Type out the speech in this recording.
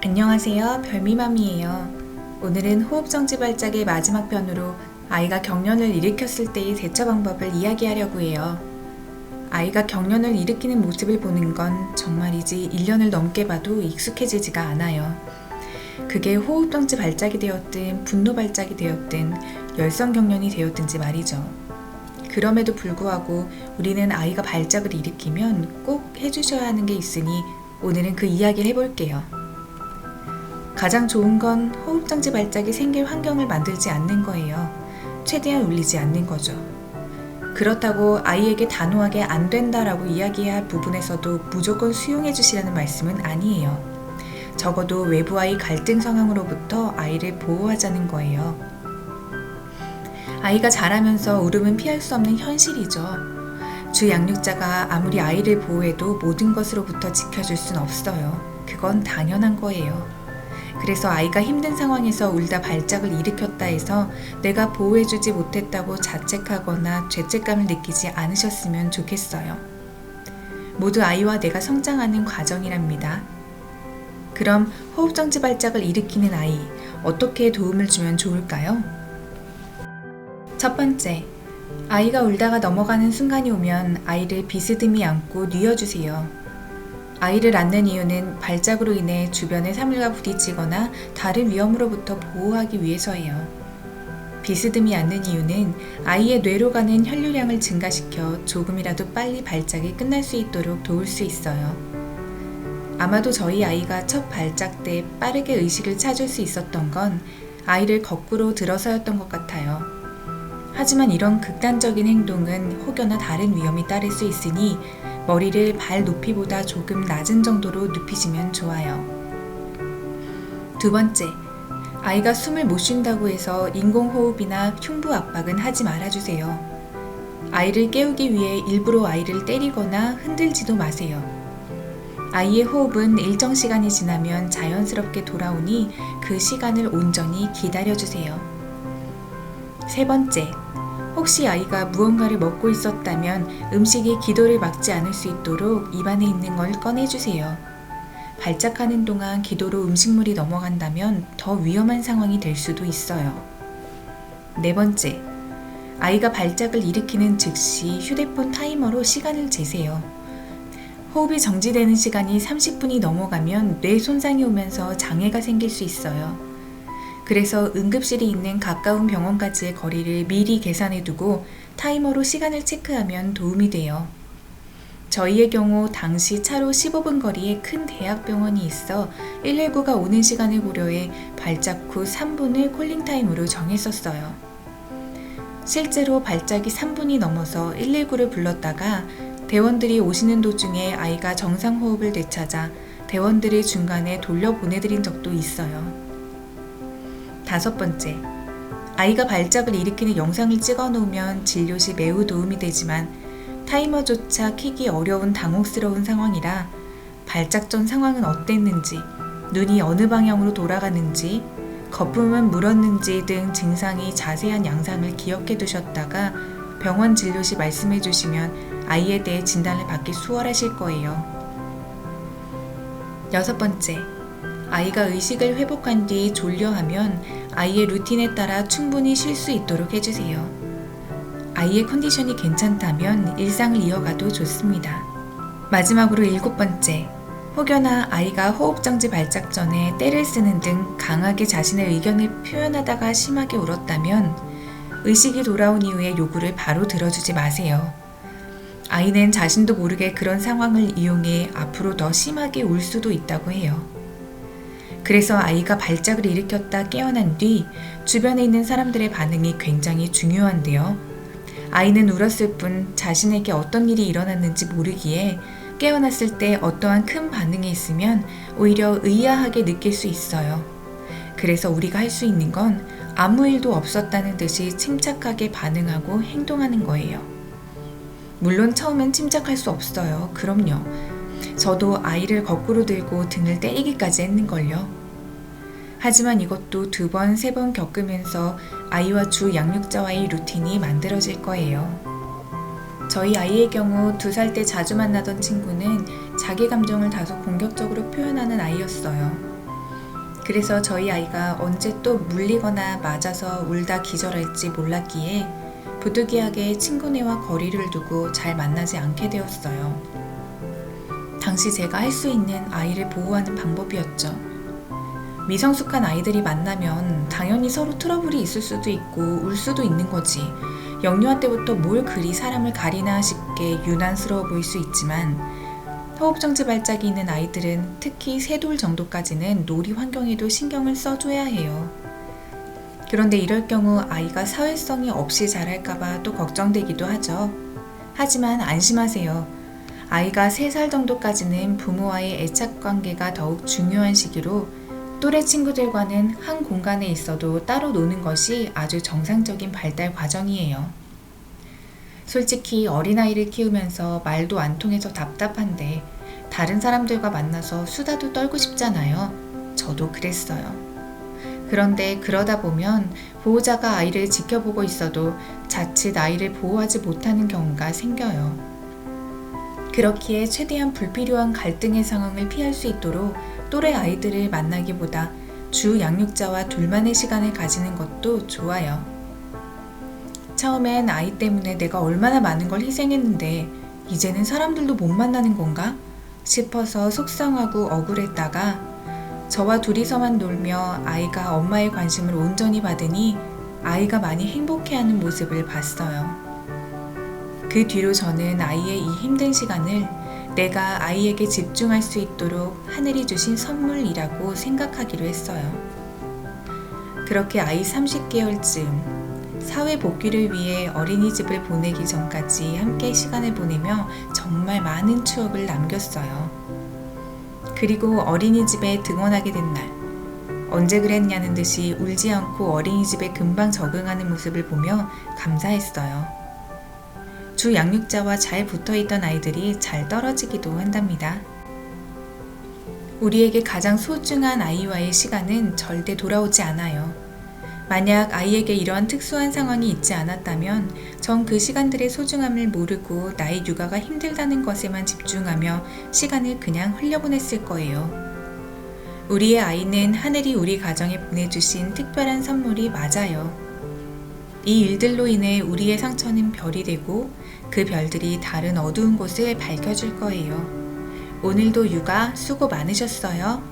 안녕하세요. 별미맘이에요. 오늘은 호흡정지 발작의 마지막 편으로 아이가 경련을 일으켰을 때의 대처 방법을 이야기하려고 해요. 아이가 경련을 일으키는 모습을 보는 건 정말이지 1년을 넘게 봐도 익숙해지지가 않아요. 그게 호흡정지 발작이 되었든 분노 발작이 되었든 열성 경련이 되었든지 말이죠. 그럼에도 불구하고 우리는 아이가 발작을 일으키면 꼭 해주셔야 하는 게 있으니 오늘은 그 이야기를 해볼게요. 가장 좋은 건 호흡정지 발작이 생길 환경을 만들지 않는 거예요. 최대한 울리지 않는 거죠. 그렇다고 아이에게 단호하게 안 된다라고 이야기해야 할 부분에서도 무조건 수용해 주시라는 말씀은 아니에요. 적어도 외부와의 갈등 상황으로부터 아이를 보호하자는 거예요. 아이가 자라면서 울음은 피할 수 없는 현실이죠. 주 양육자가 아무리 아이를 보호해도 모든 것으로부터 지켜줄 순 없어요. 그건 당연한 거예요. 그래서 아이가 힘든 상황에서 울다 발작을 일으켰다 해서 내가 보호해주지 못했다고 자책하거나 죄책감을 느끼지 않으셨으면 좋겠어요. 모두 아이와 내가 성장하는 과정이랍니다. 그럼 호흡정지 발작을 일으키는 아이, 어떻게 도움을 주면 좋을까요? 첫 번째, 아이가 울다가 넘어가는 순간이 오면 아이를 비스듬히 안고 뉘어주세요. 아이를 안는 이유는 발작으로 인해 주변의 사물과 부딪히거나 다른 위험으로부터 보호하기 위해서예요. 비스듬히 안는 이유는 아이의 뇌로 가는 혈류량을 증가시켜 조금이라도 빨리 발작이 끝날 수 있도록 도울 수 있어요. 아마도 저희 아이가 첫 발작 때 빠르게 의식을 찾을 수 있었던 건 아이를 거꾸로 들어서였던 것 같아요. 하지만 이런 극단적인 행동은 혹여나 다른 위험이 따를 수 있으니 머리를 발 높이보다 조금 낮은 정도로 눕히시면 좋아요. 두 번째, 아이가 숨을 못 쉰다고 해서 인공호흡이나 흉부 압박은 하지 말아주세요. 아이를 깨우기 위해 일부러 아이를 때리거나 흔들지도 마세요. 아이의 호흡은 일정 시간이 지나면 자연스럽게 돌아오니 그 시간을 온전히 기다려주세요. 세 번째, 혹시 아이가 무언가를 먹고 있었다면 음식이 기도를 막지 않을 수 있도록 입안에 있는 걸 꺼내주세요. 발작하는 동안 기도로 음식물이 넘어간다면 더 위험한 상황이 될 수도 있어요. 네 번째, 아이가 발작을 일으키는 즉시 휴대폰 타이머로 시간을 재세요. 호흡이 정지되는 시간이 30분이 넘어가면 뇌 손상이 오면서 장애가 생길 수 있어요. 그래서 응급실이 있는 가까운 병원까지의 거리를 미리 계산해 두고 타이머로 시간을 체크하면 도움이 돼요. 저희의 경우 당시 차로 15분 거리에 큰 대학병원이 있어 119가 오는 시간을 고려해 발작 후 3분을 콜링타임으로 정했었어요. 실제로 발작이 3분이 넘어서 119를 불렀다가 대원들이 오시는 도중에 아이가 정상호흡을 되찾아 대원들이 중간에 돌려보내드린 적도 있어요. 다섯 번째, 아이가 발작을 일으키는 영상을 찍어 놓으면 진료 시 매우 도움이 되지만 타이머조차 켜기 어려운 당혹스러운 상황이라 발작 전 상황은 어땠는지, 눈이 어느 방향으로 돌아가는지, 거품은 물었는지 등 증상이 자세한 양상을 기억해 두셨다가 병원 진료 시 말씀해 주시면 아이에 대해 진단을 받기 수월하실 거예요. 여섯 번째, 아이가 의식을 회복한 뒤 졸려하면 아이의 루틴에 따라 충분히 쉴 수 있도록 해주세요. 아이의 컨디션이 괜찮다면 일상을 이어가도 좋습니다. 마지막으로 일곱 번째, 혹여나 아이가 호흡정지 발작 전에 떼를 쓰는 등 강하게 자신의 의견을 표현하다가 심하게 울었다면 의식이 돌아온 이후에 요구를 바로 들어주지 마세요. 아이는 자신도 모르게 그런 상황을 이용해 앞으로 더 심하게 울 수도 있다고 해요. 그래서 아이가 발작을 일으켰다 깨어난 뒤 주변에 있는 사람들의 반응이 굉장히 중요한데요. 아이는 울었을 뿐 자신에게 어떤 일이 일어났는지 모르기에 깨어났을 때 어떠한 큰 반응이 있으면 오히려 의아하게 느낄 수 있어요. 그래서 우리가 할 수 있는 건 아무 일도 없었다는 듯이 침착하게 반응하고 행동하는 거예요. 물론 처음엔 침착할 수 없어요. 그럼요. 저도 아이를 거꾸로 들고 등을 때리기까지 했는걸요. 하지만 이것도 2번, 3번 겪으면서 아이와 주 양육자와의 루틴이 만들어질 거예요. 저희 아이의 경우 2살 때 자주 만나던 친구는 자기 감정을 다소 공격적으로 표현하는 아이였어요. 그래서 저희 아이가 언제 또 물리거나 맞아서 울다 기절할지 몰랐기에 부득이하게 친구네와 거리를 두고 잘 만나지 않게 되었어요. 당시 제가 할 수 있는 아이를 보호하는 방법이었죠. 미성숙한 아이들이 만나면 당연히 서로 트러블이 있을 수도 있고 울 수도 있는 거지. 영유아 때부터 뭘 그리 사람을 가리나 싶게 유난스러워 보일 수 있지만 호흡정지 발작이 있는 아이들은 특히 3돌 정도까지는 놀이 환경에도 신경을 써줘야 해요. 그런데 이럴 경우 아이가 사회성이 없이 자랄까봐 또 걱정되기도 하죠. 하지만 안심하세요. 아이가 3살 정도까지는 부모와의 애착관계가 더욱 중요한 시기로 또래 친구들과는 한 공간에 있어도 따로 노는 것이 아주 정상적인 발달 과정이에요. 솔직히 어린아이를 키우면서 말도 안 통해서 답답한데 다른 사람들과 만나서 수다도 떨고 싶잖아요. 저도 그랬어요. 그런데 그러다 보면 보호자가 아이를 지켜보고 있어도 자칫 아이를 보호하지 못하는 경우가 생겨요. 그렇기에 최대한 불필요한 갈등의 상황을 피할 수 있도록 또래 아이들을 만나기보다 주 양육자와 둘만의 시간을 가지는 것도 좋아요. 처음엔 아이 때문에 내가 얼마나 많은 걸 희생했는데 이제는 사람들도 못 만나는 건가 싶어서 속상하고 억울했다가 저와 둘이서만 놀며 아이가 엄마의 관심을 온전히 받으니 아이가 많이 행복해하는 모습을 봤어요. 그 뒤로 저는 아이의 이 힘든 시간을 내가 아이에게 집중할 수 있도록 하늘이 주신 선물이라고 생각하기로 했어요. 그렇게 아이 30개월쯤 사회 복귀를 위해 어린이집을 보내기 전까지 함께 시간을 보내며 정말 많은 추억을 남겼어요. 그리고 어린이집에 등원하게 된 날, 언제 그랬냐는 듯이 울지 않고 어린이집에 금방 적응하는 모습을 보며 감사했어요. 주 양육자와 잘 붙어있던 아이들이 잘 떨어지기도 한답니다. 우리에게 가장 소중한 아이와의 시간은 절대 돌아오지 않아요. 만약 아이에게 이러한 특수한 상황이 있지 않았다면 전 그 시간들의 소중함을 모르고 나의 육아가 힘들다는 것에만 집중하며 시간을 그냥 흘려보냈을 거예요. 우리의 아이는 하늘이 우리 가정에 보내주신 특별한 선물이 맞아요. 이 일들로 인해 우리의 상처는 별이 되고 그 별들이 다른 어두운 곳을 밝혀줄 거예요. 오늘도 육아 수고 많으셨어요.